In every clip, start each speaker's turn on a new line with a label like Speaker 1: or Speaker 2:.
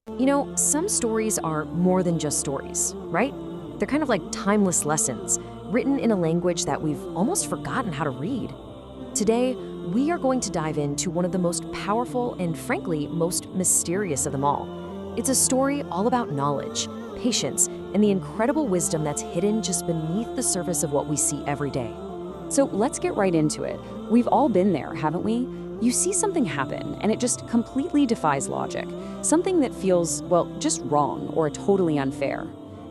Speaker 1: You know, some stories are more than just stories, right? They're kind of like timeless lessons, written in a language that we've almost forgotten how to read. Today, we are going to dive into one of the most powerful and, frankly, most mysterious of them all. It's a story all about knowledge, patience, and the incredible wisdom that's hidden just beneath the surface of what we see every day.
Speaker 2: So let's get right into it. We've all been there, haven't we? You see something happen, and it just completely defies logic. Something that feels, well, just wrong or totally unfair.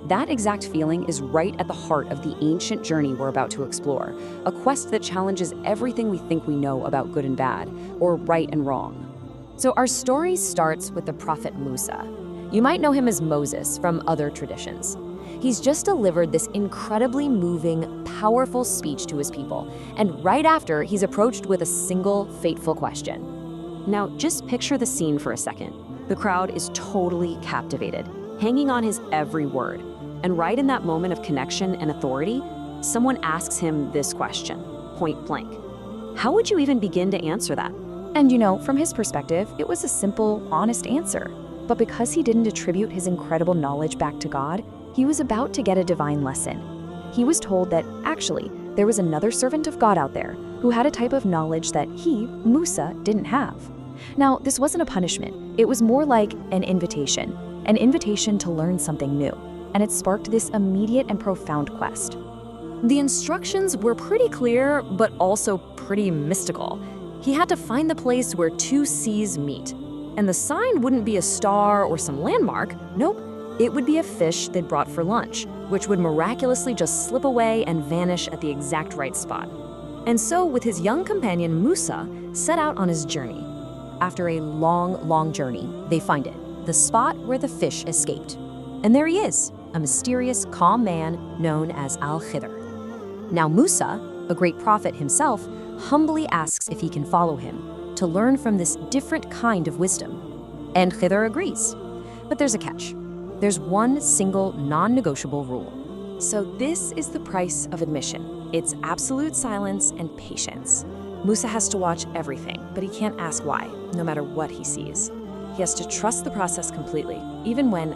Speaker 2: That exact feeling is right at the heart of the ancient journey we're about to explore, a quest that challenges everything we think we know about good and bad, or right and wrong.
Speaker 1: So our story starts with the prophet Musa. You might know him as Moses from other traditions. He's just delivered this incredibly moving, powerful speech to his people, and right after, he's approached with a single fateful question. Now, just picture the scene for a second. The crowd is totally captivated, hanging on his every word. And right in that moment of connection and authority, someone asks him this question, point blank. How would you even begin to answer that?
Speaker 3: And you know, from his perspective, it was a simple, honest answer. But because he didn't attribute his incredible knowledge back to God, he was about to get a divine lesson. He was told that, actually, there was another servant of God out there who had a type of knowledge that he, Musa, didn't have. Now, this wasn't a punishment. It was more like an invitation to learn something new. And it sparked this immediate and profound quest.
Speaker 1: The instructions were pretty clear, but also pretty mystical. He had to find the place where two seas meet. And the sign wouldn't be a star or some landmark. Nope, it would be a fish they'd brought for lunch, which would miraculously just slip away and vanish at the exact right spot. And so, with his young companion Musa, set out on his journey. After a long, long journey, they find it, the spot where the fish escaped. And there he is, a mysterious, calm man known as Al-Khidr. Now Musa, a great prophet himself, humbly asks if he can follow him to learn from this different kind of wisdom. And Khidr agrees. But there's a catch. There's one single non-negotiable rule. So this is the price of admission. It's absolute silence and patience. Musa has to watch everything, but he can't ask why, no matter what he sees. He has to trust the process completely,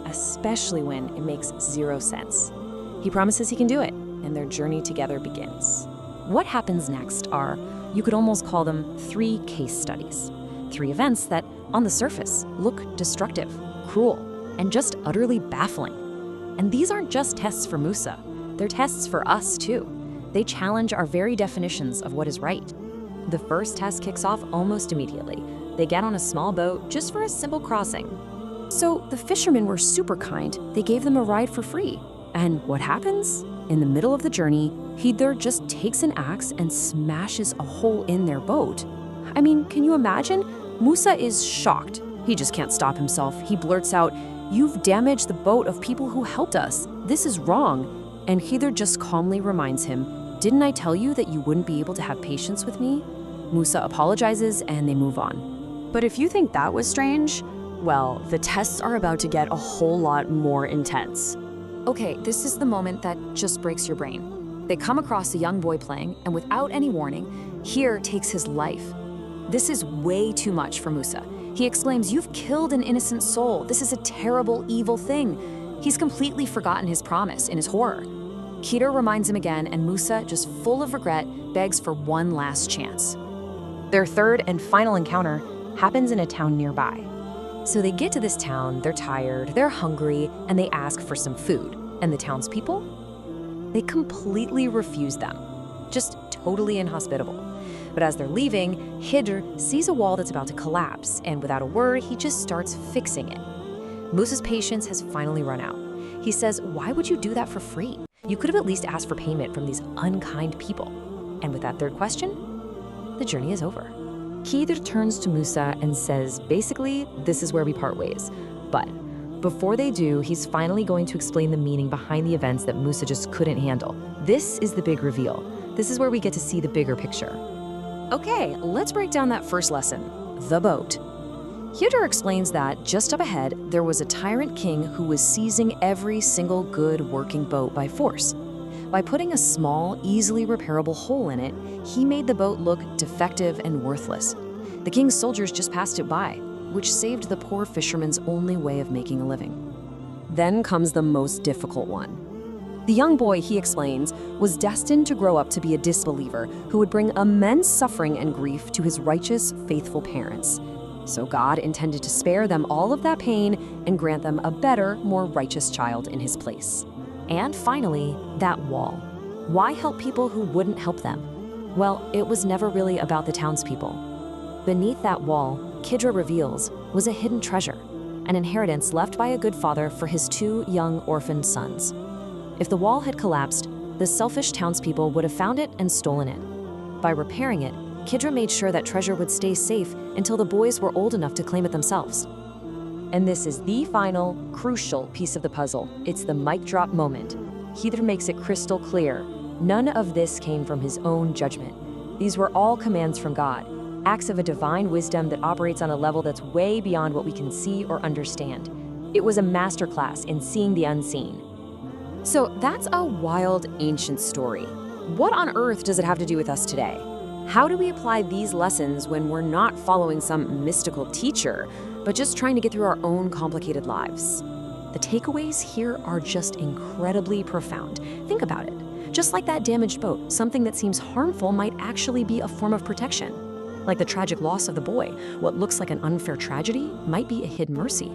Speaker 1: especially when it makes zero sense. He promises he can do it, and their journey together begins. What happens next are, you could almost call them 3 case studies. 3 events that, on the surface, look destructive, cruel, and just utterly baffling. And these aren't just tests for Musa, they're tests for us too. They challenge our very definitions of what is right. The first test kicks off almost immediately. They get on a small boat just for a simple crossing. So the fishermen were super kind. They gave them a ride for free. And what happens? In the middle of the journey, Khidr just takes an axe and smashes a hole in their boat. I mean, can you imagine? Musa is shocked. He just can't stop himself. He blurts out, "You've damaged the boat of people who helped us. This is wrong." And Khidr just calmly reminds him, "Didn't I tell you that you wouldn't be able to have patience with me?" Musa apologizes and they move on.
Speaker 2: But if you think that was strange, well, the tests are about to get a whole lot more intense.
Speaker 1: Okay, this is the moment that just breaks your brain. They come across a young boy playing, and without any warning, Khidr takes his life. This is way too much for Musa. He exclaims, "You've killed an innocent soul. This is a terrible, evil thing." He's completely forgotten his promise in his horror. Khidr reminds him again, and Musa, just full of regret, begs for one last chance.
Speaker 3: Their third and final encounter happens in a town nearby.
Speaker 1: So they get to this town, they're tired, they're hungry, and they ask for some food. And the townspeople? They completely refuse them. Just totally inhospitable. But as they're leaving, Khidr sees a wall that's about to collapse, and without a word, he just starts fixing it. Musa's patience has finally run out. He says, "Why would you do that for free? You could have at least asked for payment from these unkind people." And with that third question, the journey is over. Khidr turns to Musa and says, basically, this is where we part ways. But before they do, he's finally going to explain the meaning behind the events that Musa just couldn't handle. This is the big reveal. This is where we get to see the bigger picture. Okay, let's break down that first lesson, the boat. Khidr explains that just up ahead, there was a tyrant king who was seizing every single good working boat by force. By putting a small, easily repairable hole in it, he made the boat look defective and worthless. The king's soldiers just passed it by. which saved the poor fisherman's only way of making a living.
Speaker 2: Then comes the most difficult one. The young boy, he explains, was destined to grow up to be a disbeliever who would bring immense suffering and grief to his righteous, faithful parents. So God intended to spare them all of that pain and grant them a better, more righteous child in his place.
Speaker 1: And finally, that wall. Why help people who wouldn't help them? Well, it was never really about the townspeople. Beneath that wall, Khizar reveals, was a hidden treasure, an inheritance left by a good father for his 2 young orphaned sons. If the wall had collapsed, the selfish townspeople would have found it and stolen it. By repairing it, Khizar made sure that treasure would stay safe until the boys were old enough to claim it themselves.
Speaker 2: And this is the final, crucial piece of the puzzle. It's the mic drop moment. Khizar makes it crystal clear. None of this came from his own judgment. These were all commands from God, acts of a divine wisdom that operates on a level that's way beyond what we can see or understand. It was a masterclass in seeing the unseen.
Speaker 1: So that's a wild, ancient story. What on earth does it have to do with us today? How do we apply these lessons when we're not following some mystical teacher, but just trying to get through our own complicated lives? The takeaways here are just incredibly profound. Think about it. Just like that damaged boat, something that seems harmful might actually be a form of protection. Like the tragic loss of the boy, what looks like an unfair tragedy might be a hidden mercy.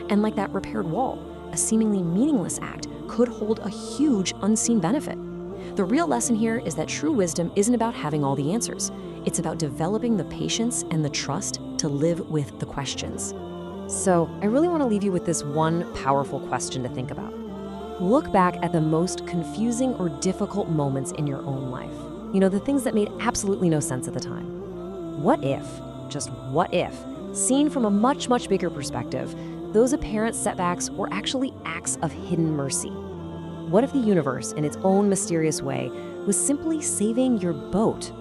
Speaker 1: And like that repaired wall, a seemingly meaningless act could hold a huge unseen benefit. The real lesson here is that true wisdom isn't about having all the answers. It's about developing the patience and the trust to live with the questions.
Speaker 2: So, I really want to leave you with this one powerful question to think about. Look back at the most confusing or difficult moments in your own life. You know, the things that made absolutely no sense at the time. What if, just what if, seen from a much, much bigger perspective, those apparent setbacks were actually acts of hidden mercy? What if the universe, in its own mysterious way, was simply saving your boat